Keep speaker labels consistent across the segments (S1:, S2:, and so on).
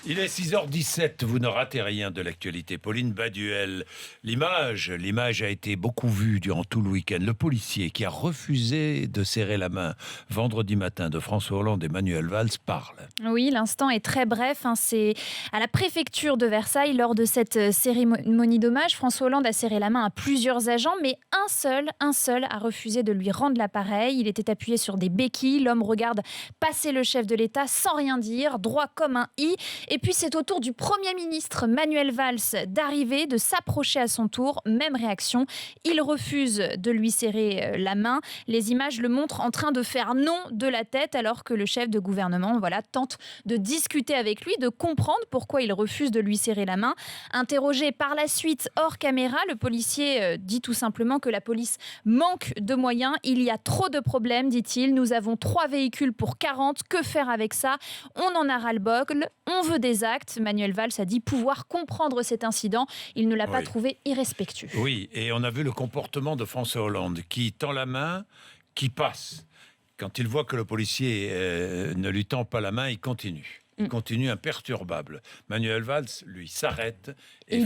S1: Il est 6h17, vous ne ratez rien de l'actualité. Pauline Baduel, l'image a été beaucoup vue durant tout le week-end. Le policier qui a refusé de serrer la main vendredi matin de François Hollande et Manuel Valls parle.
S2: Oui, l'instant est très bref. C'est à la préfecture de Versailles, lors de cette cérémonie d'hommage. François Hollande a serré la main à plusieurs agents, mais un seul a refusé de lui rendre l'appareil. Il était appuyé sur des béquilles. L'homme regarde passer le chef de l'État sans rien dire, droit comme un i. Et puis c'est au tour du Premier ministre Manuel Valls d'arriver, de s'approcher à son tour. Même réaction, il refuse de lui serrer la main. Les images le montrent en train de faire non de la tête, alors que le chef de gouvernement tente de discuter avec lui, de comprendre pourquoi il refuse de lui serrer la main. Interrogé par la suite hors caméra, le policier dit tout simplement que la police manque de moyens. Il y a trop de problèmes, dit-il. Nous avons 3 véhicules pour 40. Que faire avec ça? On en a ras-le-bol. On veut des actes. Manuel Valls a dit pouvoir comprendre cet incident. Il ne l'a pas trouvé irrespectueux.
S1: Oui, et on a vu le comportement de François Hollande qui tend la main, qui passe. Quand il voit que le policier ne lui tend pas la main, il continue. Il continue imperturbable. Manuel Valls, lui, s'arrête et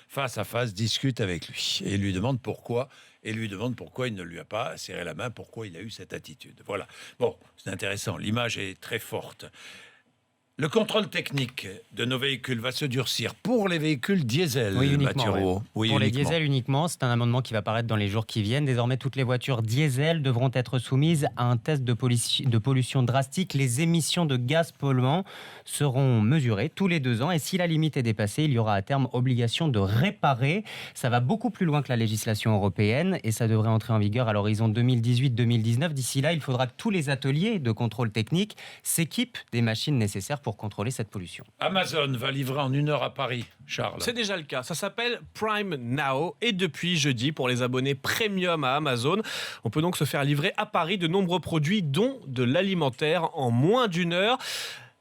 S1: face à face, discute avec lui. Et lui demande pourquoi. Et lui demande pourquoi il ne lui a pas serré la main, pourquoi il a eu cette attitude. Voilà. Bon, c'est intéressant. L'image est très forte. Le contrôle technique de nos véhicules va se durcir pour les véhicules diesel, Mathieu.
S3: Oui, pour les diesels uniquement, c'est un amendement qui va paraître dans les jours qui viennent. Désormais, toutes les voitures diesel devront être soumises à un test de pollution drastique. Les émissions de gaz polluants seront mesurées tous les 2 ans. Et si la limite est dépassée, il y aura à terme obligation de réparer. Ça va beaucoup plus loin que la législation européenne et ça devrait entrer en vigueur à l'horizon 2018-2019. D'ici là, il faudra que tous les ateliers de contrôle technique s'équipent des machines nécessaires pour contrôler cette pollution.
S1: Amazon va livrer en 1 heure à Paris, Charles.
S4: C'est déjà le cas. Ça s'appelle Prime Now. Et depuis jeudi, pour les abonnés premium à Amazon, on peut donc se faire livrer à Paris de nombreux produits, dont de l'alimentaire, en moins d'1 heure.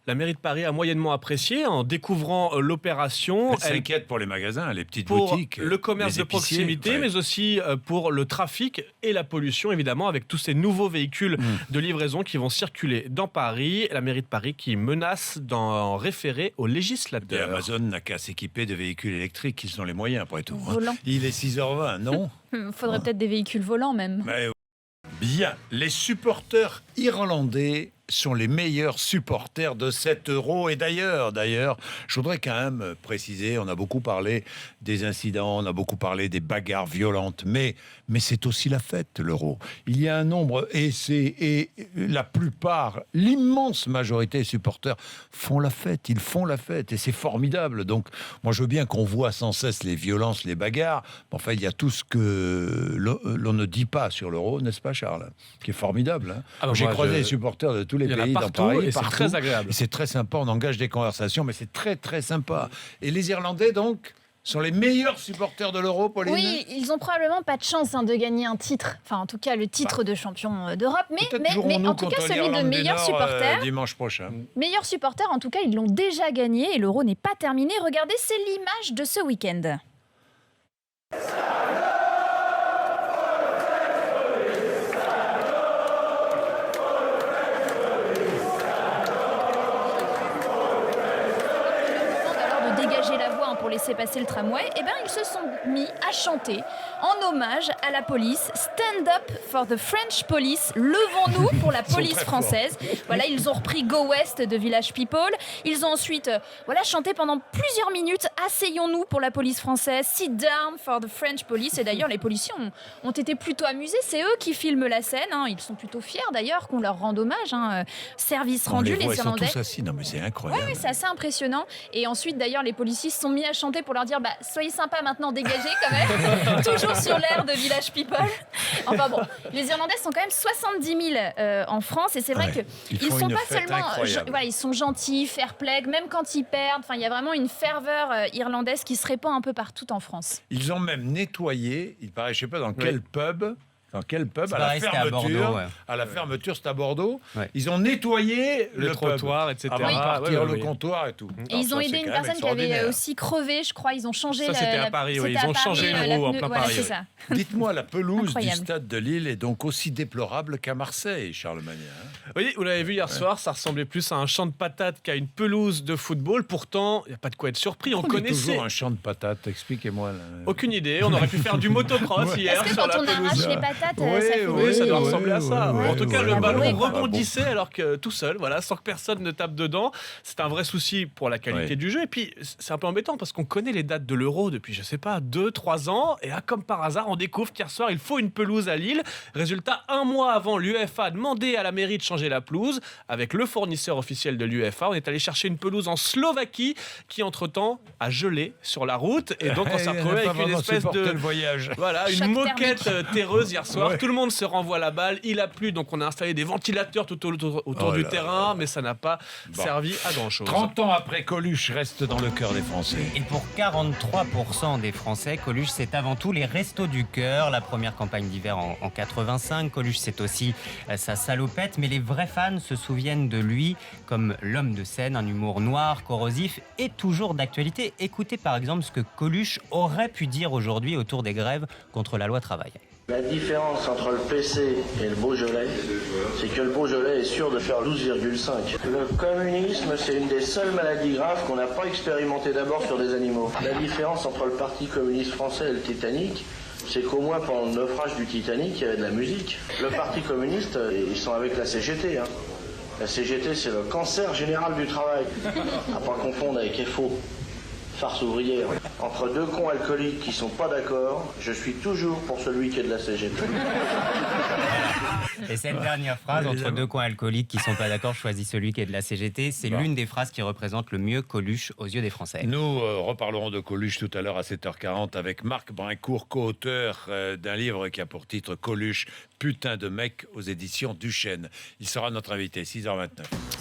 S4: La mairie de Paris a moyennement apprécié en découvrant l'opération.
S1: Elle s'inquiète pour les magasins, les petites
S4: pour
S1: boutiques.
S4: Le commerce de proximité, mais aussi pour le trafic et la pollution, évidemment, avec tous ces nouveaux véhicules de livraison qui vont circuler dans Paris. La mairie de Paris qui menace d'en référer aux législateurs.
S1: Et Amazon n'a qu'à s'équiper de véhicules électriques qui sont les moyens, après tout.
S2: Volants.
S1: Il est 6h20, non?
S2: Il faudrait peut-être des véhicules volants même.
S1: Bien, les supporters irlandais sont les meilleurs supporters de cet Euro. Et d'ailleurs, je voudrais quand même préciser, on a beaucoup parlé des incidents, on a beaucoup parlé des bagarres violentes, mais c'est aussi la fête, l'Euro. Il y a un nombre, et la plupart, l'immense majorité des supporters font la fête, et c'est formidable. Donc, moi, je veux bien qu'on voit sans cesse les violences, les bagarres, mais enfin, il y a tout ce que l'on ne dit pas sur l'Euro, n'est-ce pas, Charles? Qui est formidable. J'ai croisé les supporters de tous les pays dans Paris,
S4: c'est très agréable.
S1: Et c'est très sympa, on engage des conversations, mais c'est très très sympa. Et les Irlandais, donc, sont les meilleurs supporters de l'Euro, Pauline?
S2: Oui, ils ont probablement pas de chance de gagner un titre, enfin en tout cas le titre de champion d'Europe, mais en tout cas celui de meilleur supporter.
S1: Dimanche prochain.
S2: Meilleur supporter, en tout cas ils l'ont déjà gagné et l'Euro n'est pas terminé. Regardez, c'est l'image de ce week-end. Pour laisser passer le tramway, ils se sont mis à chanter en hommage à la police. Stand up for the French police. Levons-nous pour la police française. Voilà, ils ont repris Go West de Village People. Ils ont ensuite chanté pendant plusieurs minutes Asseyons-nous pour la police française. Sit down for the French police. Et d'ailleurs, les policiers ont été plutôt amusés. C'est eux qui filment la scène. Ils sont plutôt fiers d'ailleurs qu'on leur rende hommage. Service rendu, les Irlandais.
S1: Ils sont tous assis. Non, mais c'est incroyable.
S2: Oui, c'est assez impressionnant. Et ensuite, d'ailleurs, les policiers se sont mis à chanter pour leur dire soyez sympas maintenant, dégagez quand même. Toujours sur l'air de Village People. Enfin bon, les Irlandais sont quand même 70 000 en France et c'est vrai qu'ils sont pas seulement ils sont gentils, fair play, même quand ils perdent. Enfin, il y a vraiment une ferveur irlandaise qui se répand un peu partout en France.
S1: Ils ont même nettoyé, il paraît, je sais pas dans quel pub, Dans quel pub?
S3: C'est
S1: À la
S3: pareil, c'était à
S1: fermeture.
S3: Bordeaux, ouais.
S1: À la fermeture, c'est à Bordeaux.
S3: Ouais.
S1: Ils ont nettoyé
S4: Le
S1: pub
S4: trottoir, etc.
S1: avant de partir,
S4: Ouais,
S1: le
S4: ouais.
S1: comptoir et tout.
S2: Et
S1: Alors
S2: ils ont
S1: ça,
S2: aidé
S1: c'est
S2: une
S1: quand même
S2: personne qui avait
S1: extraordinaire.
S2: aussi crevé, je crois. Ils ont changé
S4: Ça, c'était à Paris, oui.
S2: c'était
S4: Ils ont
S2: à Paris,
S4: changé une
S2: la
S4: roue en
S2: pneu-
S4: plein
S2: voilà,
S4: Paris,
S2: c'est
S4: oui.
S2: ça.
S1: Dites-moi, la pelouse
S2: Incroyable.
S1: du stade de Lille est donc aussi déplorable qu'à Marseille, Charlemagne. Hein.
S4: Oui, vous l'avez vu hier soir, ça ressemblait plus à un champ de patates qu'à une pelouse de football. Pourtant, il n'y a pas de quoi être surpris. On
S1: Pourquoi il y a
S4: connaissait.
S1: toujours un champ de patates, expliquez-moi. Là.
S4: Aucune idée. On aurait pu faire du motocross hier
S2: Est-ce que
S4: sur
S2: quand
S4: la
S2: on
S4: pelouse.
S2: arrache les patates,
S1: Ouais,
S2: ça fait
S4: Oui, ça doit
S1: ouais,
S4: ressembler à ça.
S1: ouais,
S4: En tout cas,
S1: ouais,
S4: le
S1: ouais,
S4: ballon
S2: ouais, ouais.
S4: rebondissait alors que tout seul, voilà, sans que personne ne tape dedans. C'est un vrai souci pour la qualité
S1: Ouais.
S4: du jeu. Et puis, c'est un peu embêtant parce qu'on connaît les dates de l'Euro depuis, je sais pas, 2-3 ans. Et là, comme par hasard, on découvre qu'hier soir, il faut une pelouse à Lille. Résultat, un mois avant, l'UEFA a demandé à la mairie de changer la pelouse. Avec le fournisseur officiel de l'UEFA, on est allé chercher une pelouse en Slovaquie qui, entre-temps, a gelé sur la route. Et donc, on s'est retrouvé avec une espèce
S1: le
S4: de...
S1: voyage.
S4: Voilà, une
S2: Choc
S4: moquette terreuse hier soir.
S1: Ouais.
S4: Tout le monde se renvoie la balle. Il a plu, donc on a installé des ventilateurs tout autour
S1: Oh
S4: du
S1: là
S4: terrain, mais ça n'a pas
S1: Bon.
S4: servi à grand-chose.
S1: 30 ans après, Coluche reste dans le cœur des Français.
S3: Et pour 43% des Français, Coluche, c'est avant tout les Restos du Cœur. La première campagne d'hiver en 85. Coluche, c'est aussi sa salopette. Mais les vrais fans se souviennent de lui comme l'homme de scène, un humour noir, corrosif et toujours d'actualité. Écoutez par exemple ce que Coluche aurait pu dire aujourd'hui autour des grèves contre la loi travail.
S5: La différence entre le PC et le Beaujolais, c'est que le Beaujolais est sûr de faire 12,5. Le communisme, c'est une des seules maladies graves qu'on n'a pas expérimenté d'abord sur des animaux. La différence entre le Parti communiste français et le Titanic, c'est qu'au moins pendant le naufrage du Titanic, il y avait de la musique. Le Parti communiste, ils sont avec la CGT. La CGT, c'est le cancer général du travail. À pas confondre avec FO. Farce ouvrière. Entre deux cons alcooliques qui sont pas d'accord, je suis toujours pour celui qui est de la CGT.
S3: Et cette dernière phrase, entre deux coins alcooliques qui sont pas d'accord, choisis celui qui est de la CGT, c'est
S1: Bon.
S3: l'une des phrases qui représente le mieux Coluche aux yeux des Français.
S1: Nous reparlerons de Coluche tout à l'heure à 7h40 avec Marc Brincourt, co-auteur d'un livre qui a pour titre Coluche, putain de mec aux éditions Duchesne. Il sera notre invité, 6h29.